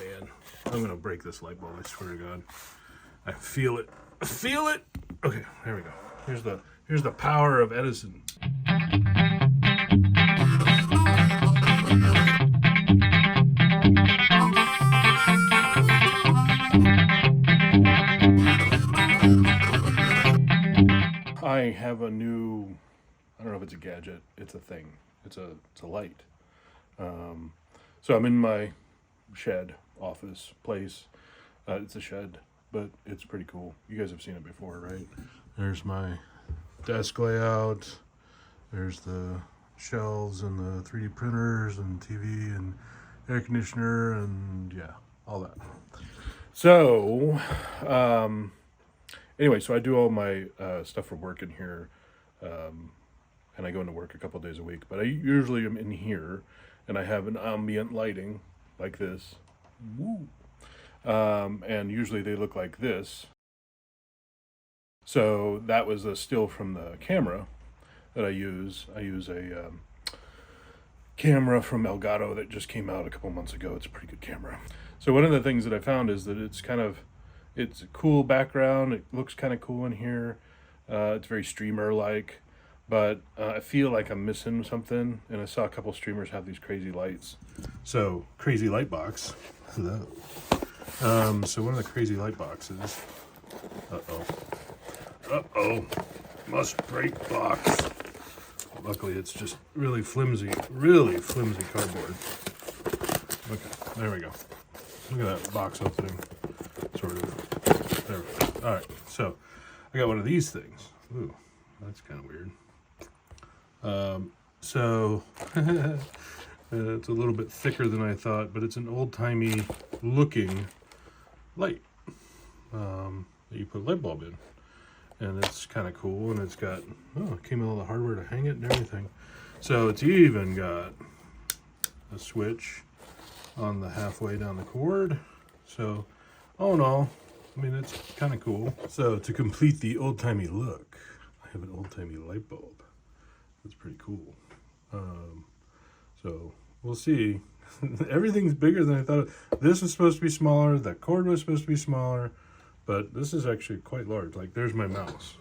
man, I'm gonna break this light bulb, I swear to God. I feel it. I feel it! Okay, there we go. Here's the power of Edison. I have a new, I don't know if it's a gadget, it's a thing. It's a light. So I'm in my shed, office, place. It's a shed, but it's pretty cool. You guys have seen it before, right? There's my desk layout. There's the shelves and the 3D printers and TV and air conditioner and yeah, all that. So, anyway, so I do all my stuff for work in here, and I go into work a couple days a week, but I usually am in here, and I have an ambient lighting like this. Woo. And usually they look like this. So that was a still from the camera that I use. I use a camera from Elgato that just came out a couple months ago. It's a pretty good camera. So one of the things that I found is that it's a cool background. It looks kind of cool in here. It's very streamer-like, but I feel like I'm missing something. And I saw a couple streamers have these crazy lights. So crazy light box. Hello. So one of the crazy light boxes. Uh-oh. Must break box. Luckily, it's just really flimsy cardboard. Okay, there we go. Look at that box opening. Sort of. There we go. All right, so I got one of these things. Ooh, that's kind of weird. So it's a little bit thicker than I thought, but it's an old-timey looking light that you put a light bulb in. And it's kind of cool, and it's got, it came with all the hardware to hang it and everything. So it's even got a switch on the halfway down the cord. So all in all, I mean, it's kind of cool. So to complete the old-timey look, I have an old-timey light bulb. That's pretty cool. So we'll see. Everything's bigger than I thought. This was supposed to be smaller. The cord was supposed to be smaller. But this is actually quite large. Like, there's my mouse.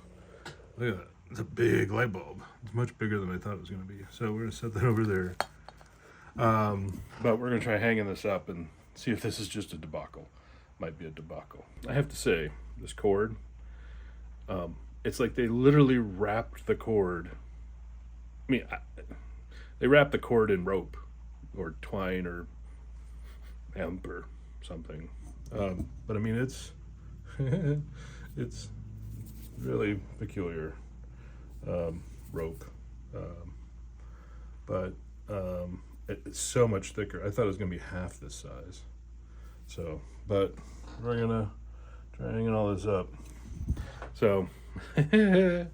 Look at that. It's a big light bulb. It's much bigger than I thought it was going to be. So we're going to set that over there. But we're going to try hanging this up and see if this is just a debacle. Might be a debacle. I have to say, this cord, it's like they literally wrapped the cord. I mean, they wrapped the cord in rope or twine or hemp or something. But I mean, it's really peculiar rope, but it's so much thicker. I thought it was going to be half this size. So, but we're gonna try hanging all this up. So, and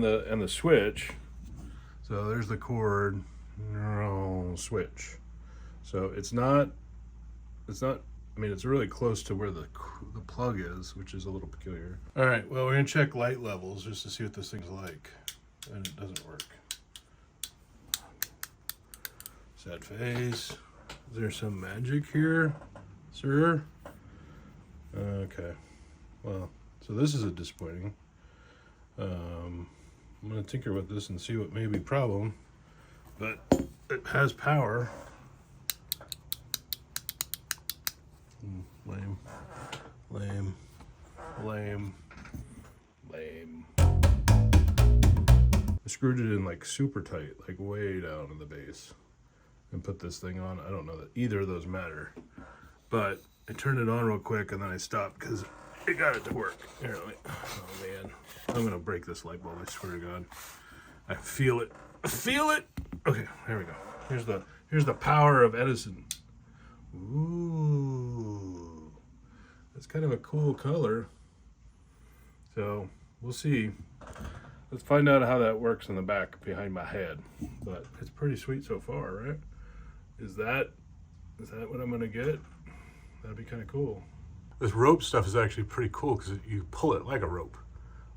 the switch. So there's the cord, switch. So it's not. I mean, it's really close to where the plug is, which is a little peculiar. All right, well, we're gonna check light levels just to see what this thing's like, and it doesn't work. Sad face. Is there some magic here, sir? Okay, well, so this is a disappointing. I'm gonna tinker with this and see what may be problem, but it has power. Lame. I screwed it in like super tight, like way down in the base, and put this thing on. I don't know that either of those matter, but I turned it on real quick and then I stopped because it got it to work. Here, oh man, I'm gonna break this light bulb, I swear to God. I feel it. I feel it! Okay, there we go. Here's the power of Edison. Ooh, that's kind of a cool color. So we'll see. Let's find out how that works in the back behind my head. But it's pretty sweet so far, right? Is that what I'm gonna get? That'd be kind of cool. This rope stuff is actually pretty cool because you pull it like a rope.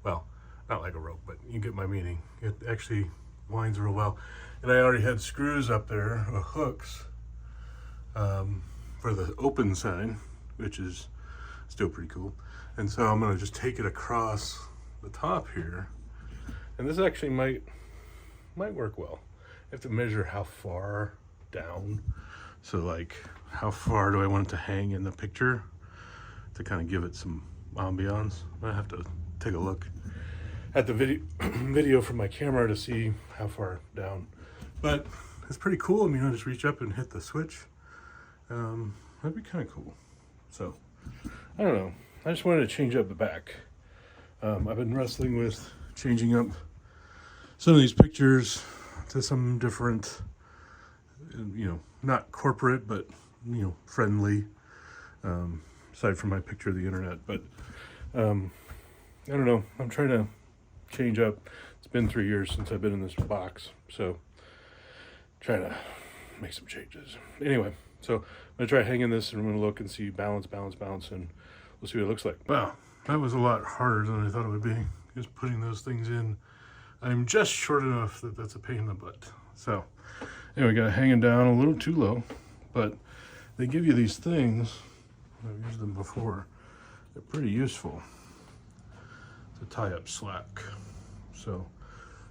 Well, not like a rope, but you get my meaning. It actually winds real well. And I already had screws up there, or hooks. for the open side, which is still pretty cool. And so I'm gonna just take it across the top here. And this actually might work well. I have to measure how far down. So like, how far do I want it to hang in the picture to kind of give it some ambiance? I have to take a look at the video from my camera to see how far down. But it's pretty cool. I mean, I just reach up and hit the switch. That'd be kind of cool. So, I don't know. I just wanted to change up the back. I've been wrestling with changing up some of these pictures to some different, you know, not corporate, but, you know, friendly, aside from my picture of the internet. But I don't know. I'm trying to change up. It's been 3 years since I've been in this box, so trying to make some changes. Anyway, so I'm gonna try hanging this, and I'm gonna look and see balance, and we'll see what it looks like. Wow, that was a lot harder than I thought it would be. Just putting those things in. I'm just short enough that that's a pain in the butt. So anyway, got it hanging down a little too low, but they give you these things. I've used them before. They're pretty useful to tie up slack. So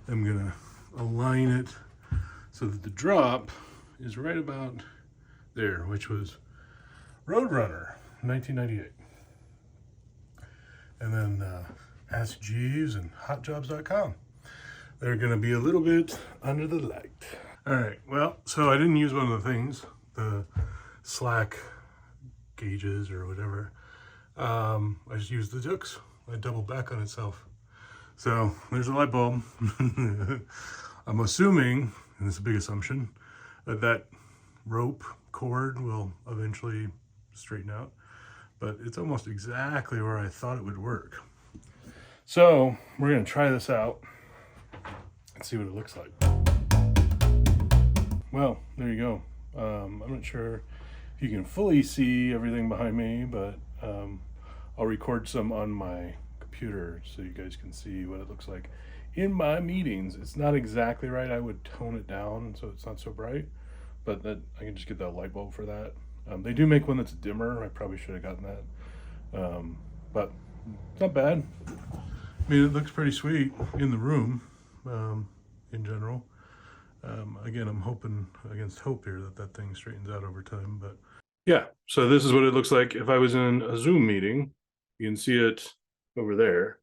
I'm gonna align it so that the drop is right about there, which was Roadrunner 1998. And then Ask Jeeves and hotjobs.com. They're gonna be a little bit under the light. All right, well, so I didn't use one of the things, the slack gauges or whatever. I just used the hooks. I doubled back on itself. So there's a light bulb. I'm assuming, and it's a big assumption, that that rope cord will eventually straighten out, but it's almost exactly where I thought it would work. So we're gonna try this out and see what it looks like. Well, there you go. I'm not sure if you can fully see everything behind me, but I'll record some on my computer so you guys can see what it looks like in my meetings. It's not exactly right. I would tone it down so it's not so bright, but that I can just get that light bulb for that. They do make one that's dimmer. I probably should have gotten that, but it's not bad. I mean, it looks pretty sweet in the room, in general. Again, I'm hoping against hope here that that thing straightens out over time, but yeah. So this is what it looks like if I was in a Zoom meeting. You can see it over there.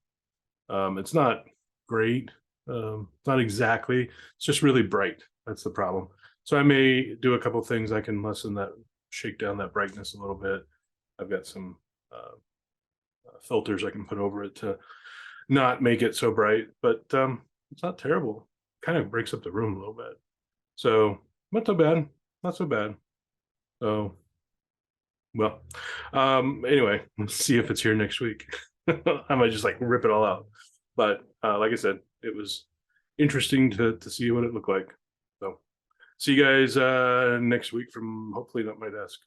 It's not great. It's not exactly, it's just really bright. That's the problem. So I may do a couple things. I can lessen that, shake down that brightness a little bit. I've got some filters I can put over it to not make it so bright, but it's not terrible. Kind of breaks up the room a little bit. So not so bad, not so bad. So, well, anyway, let's see if it's here next week. I might just like rip it all out. But like I said, it was interesting to see what it looked like. So see you guys next week from hopefully not my desk.